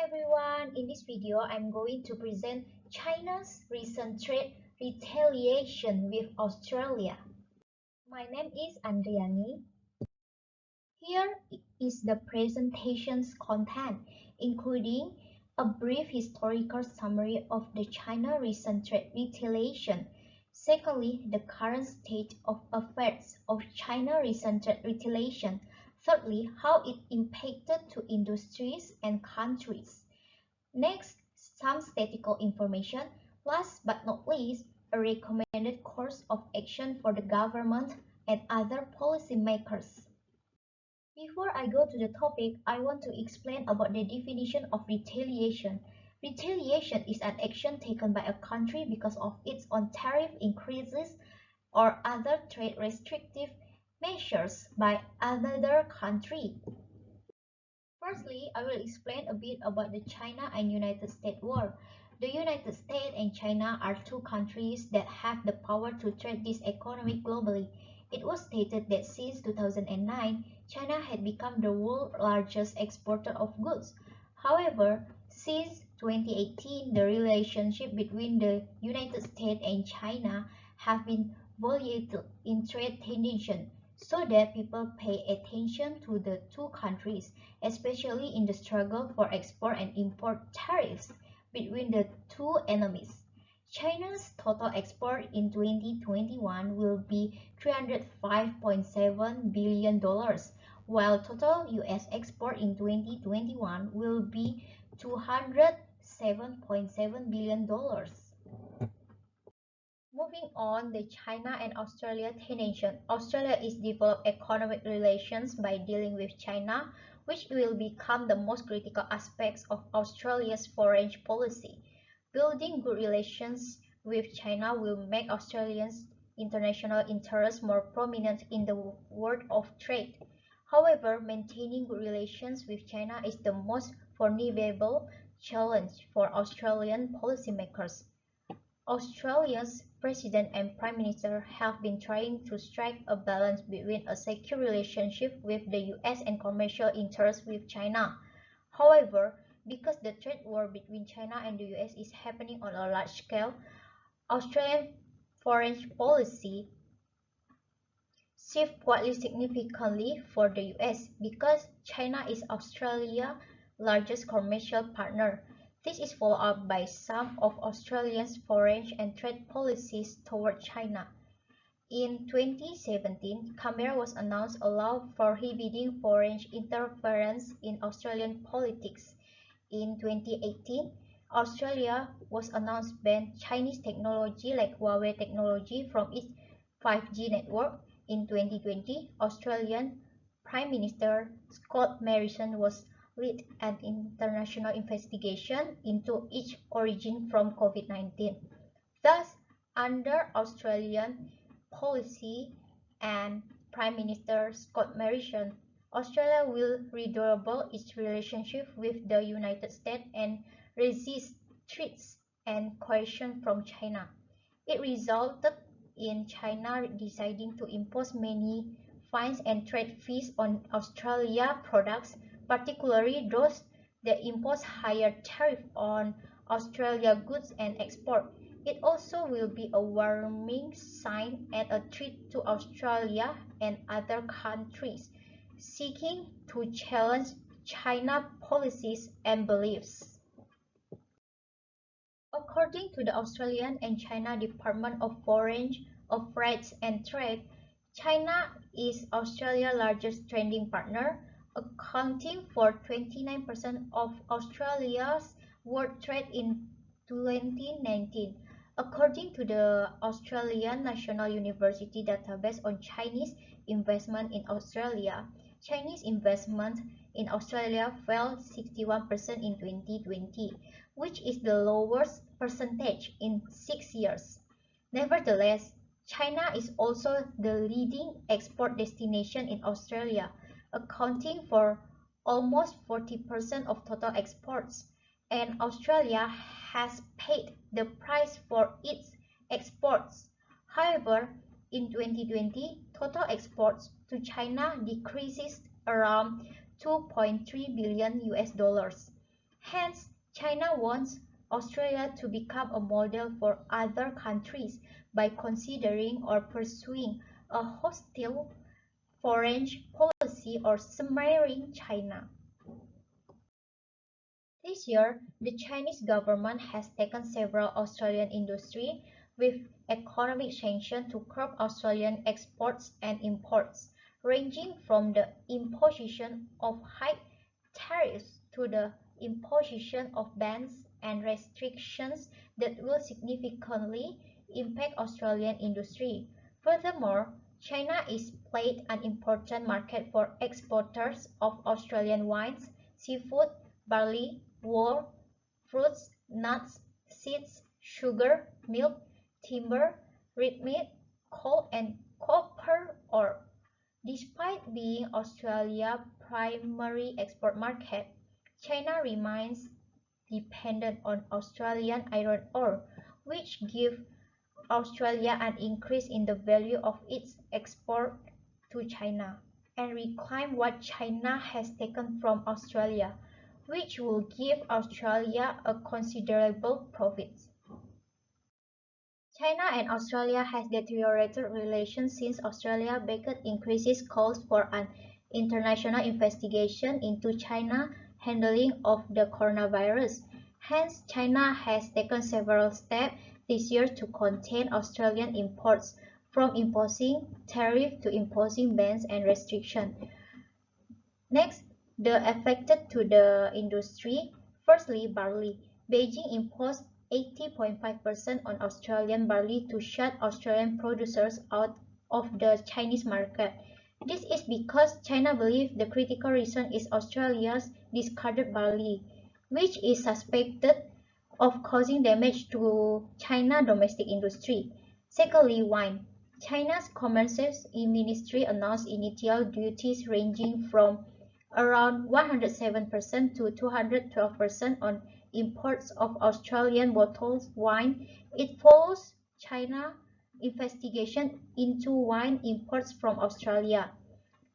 everyone, in this video I'm going to present China's recent trade retaliation with Australia. My name is Andriani. Here is the presentation's content, including a brief historical summary of the China recent trade retaliation. Secondly, the current state of affairs of China recent trade retaliation. Thirdly, how it impacted to industries and countries. Next, some statistical information. Last but not least, a recommended course of action for the government and other policymakers. Before I go to the topic, I want to explain about the definition of retaliation. Retaliation is an action taken by a country because of its own tariff increases or other trade restrictive measures by another country. Firstly, I will explain a bit about the China and United States war. The United States and China are two countries that have the power to trade this economy globally. It was stated that since 2009, China had become the world's largest exporter of goods. However, since 2018, the relationship between the United States and China have been volatile in trade tension, so that people pay attention to the two countries, especially in the struggle for export and import tariffs between the two enemies. China's total export in 2021 will be $305.7 billion, while total US export in 2021 will be $207.7 billion. Moving on, the China and Australia tension. Australia is developed economic relations by dealing with China, which will become the most critical aspects of Australia's foreign policy. Building good relations with China will make Australia's international interests more prominent in the world of trade. However, maintaining good relations with China is the most formidable challenge for Australian policymakers. Australia's President and Prime Minister have been trying to strike a balance between a secure relationship with the US and commercial interests with China. However, because the trade war between China and the US is happening on a large scale, Australian foreign policy shifts quite significantly for the US because China is Australia's largest commercial partner. This is followed up by some of Australia's foreign and trade policies toward China. In 2017, Canberra was announced a law prohibiting foreign interference in Australian politics. In 2018, Australia was announced ban Chinese technology like Huawei technology from its 5G network. In 2020, Australian Prime Minister Scott Morrison was lead an international investigation into its origin from COVID-19. Thus, under Australian policy and Prime Minister Scott Morrison, Australia will redouble its relationship with the United States and resist threats and coercion from China. It resulted in China deciding to impose many fines and trade fees on Australia products, particularly those that impose higher tariff on Australia goods and export. It also will be a warning sign and a threat to Australia and other countries seeking to challenge China policies and beliefs. According to the Australian and China Department of Foreign Affairs and Trade, China is Australia's largest trading partner, accounting for 29% of Australia's world trade in 2019. According to the Australian National University database on Chinese investment in Australia, Chinese investment in Australia fell 61% in 2020, which is the lowest percentage in 6 years. Nevertheless, China is also the leading export destination in Australia, accounting for almost 40% of total exports, and Australia has paid the price for its exports. However, in 2020, total exports to China decreases around 2.3 billion US dollars. Hence, China wants Australia to become a model for other countries by considering or pursuing a hostile foreign policy or smearing China. This year, the Chinese government has taken several Australian industries with economic sanctions to curb Australian exports and imports, ranging from the imposition of high tariffs to the imposition of bans and restrictions that will significantly impact Australian industry. Furthermore, China is played an important market for exporters of Australian wines, seafood, barley, wool, fruits, nuts, seeds, sugar, milk, timber, red meat, coal, and copper ore. Despite being Australia's primary export market, China remains dependent on Australian iron ore, which gives Australia an increase in the value of its export to China, and reclaim what China has taken from Australia, which will give Australia a considerable profit. China and Australia has deteriorated relations since Australia backed increases calls for an international investigation into China's handling of the coronavirus. Hence, China has taken several steps this year to contain Australian imports, from imposing tariffs to imposing bans and restrictions. Next, the affected to the industry. Firstly, barley. Beijing imposed 80.5% on Australian barley to shut Australian producers out of the Chinese market. This is because China believes the critical reason is Australia's discarded barley, which is suspected of causing damage to China's domestic industry. Secondly, wine. China's Commerce Ministry announced initial duties ranging from around 107% to 212% on imports of Australian bottled wine. It follows China's investigation into wine imports from Australia.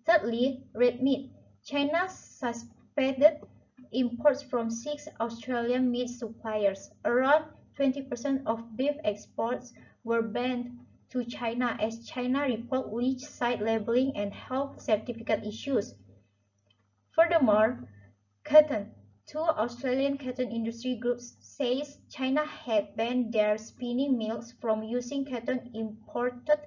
Thirdly, red meat. China suspended imports from 6 Australian meat suppliers. Around 20% of beef exports were banned to China as China reportedly cited labeling and health certificate issues. Furthermore, cotton. Two Australian cotton industry groups says China had banned their spinning mills from using cotton imported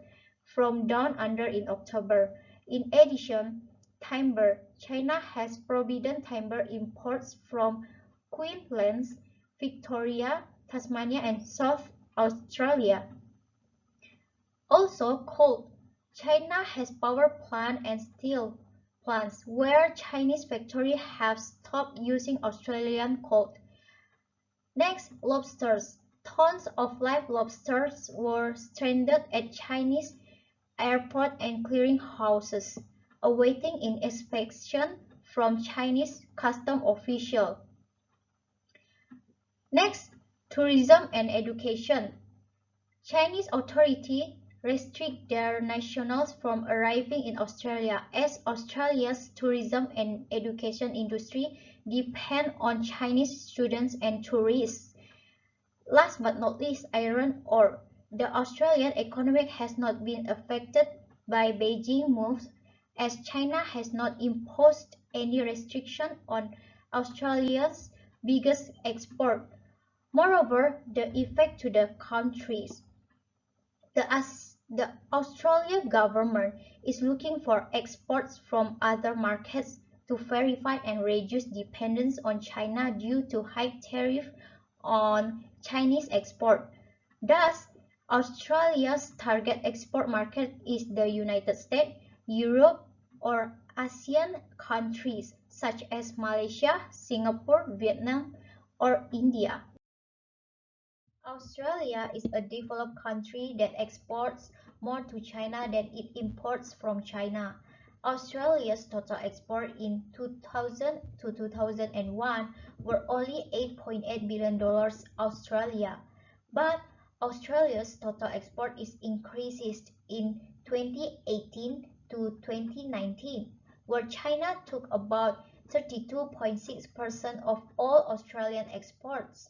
from down under in October. In addition, timber. China has forbidden timber imports from Queensland, Victoria, Tasmania, and South Australia. Also, coal. China has power plant and steel plants where Chinese factories have stopped using Australian coal. Next, lobsters. Tons of live lobsters were stranded at Chinese airport and clearinghouses, awaiting inspection from Chinese custom officials. Next, tourism and education. Chinese authorities restrict their nationals from arriving in Australia as Australia's tourism and education industry depend on Chinese students and tourists. Last but not least, iron ore. The Australian economy has not been affected by Beijing moves as China has not imposed any restriction on Australia's biggest export. Moreover, the effect to the countries. The Australian government is looking for exports from other markets to verify and reduce dependence on China due to high tariff on Chinese export. Thus, Australia's target export market is the United States, Europe, or ASEAN countries such as Malaysia, Singapore, Vietnam, or India. Australia is a developed country that exports more to China than it imports from China. Australia's total export in 2000 to 2001 were only $8.8 billion Australia, but Australia's total export is increased in 2018 to 2019, where China took about 32.6% of all Australian exports,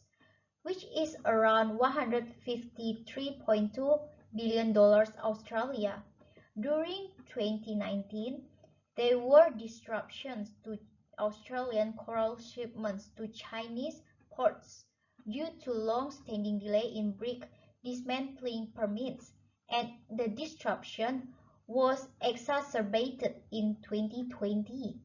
which is around $153.2 billion Australia. During 2019, there were disruptions to Australian coral shipments to Chinese ports due to long-standing delay in brick dismantling permits, and the disruption was exacerbated in 2020.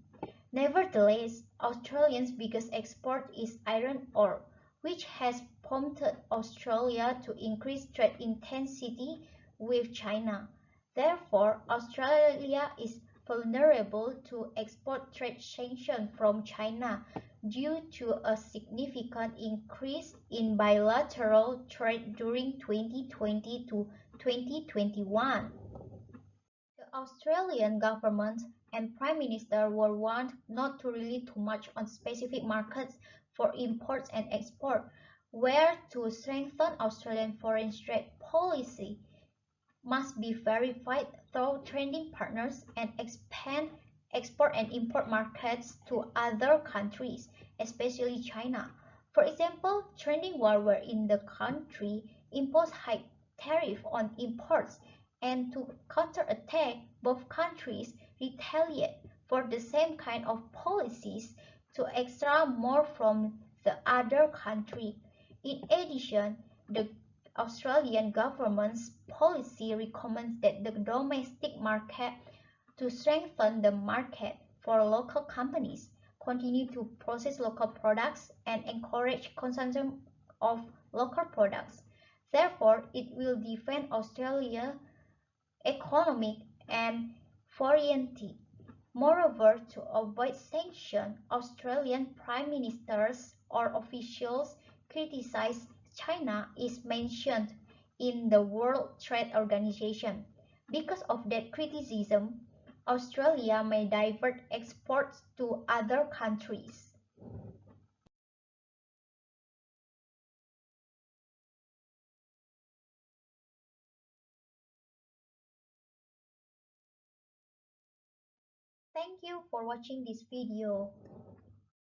Nevertheless, Australia's biggest export is iron ore, which has prompted Australia to increase trade intensity with China. Therefore, Australia is vulnerable to export trade sanctions from China due to a significant increase in bilateral trade during 2020 to 2021. The Australian government and Prime Minister were warned not to rely too much on specific markets for imports and export, where to strengthen Australian foreign trade policy must be verified through trading partners and expand export and import markets to other countries, especially China. For example, trading war were in the country imposed high tariff on imports, and to counterattack, both countries retaliate for the same kind of policies to extract more from the other country. In addition, the Australian government's policy recommends that the domestic market to strengthen the market for local companies, continue to process local products, and encourage consumption of local products. Therefore, it will defend Australia's economic and sovereignty. Moreover, to avoid sanctions, Australian prime ministers or officials criticize China is mentioned in the World Trade Organization. Because of that criticism, Australia may divert exports to other countries. Thank you for watching this video.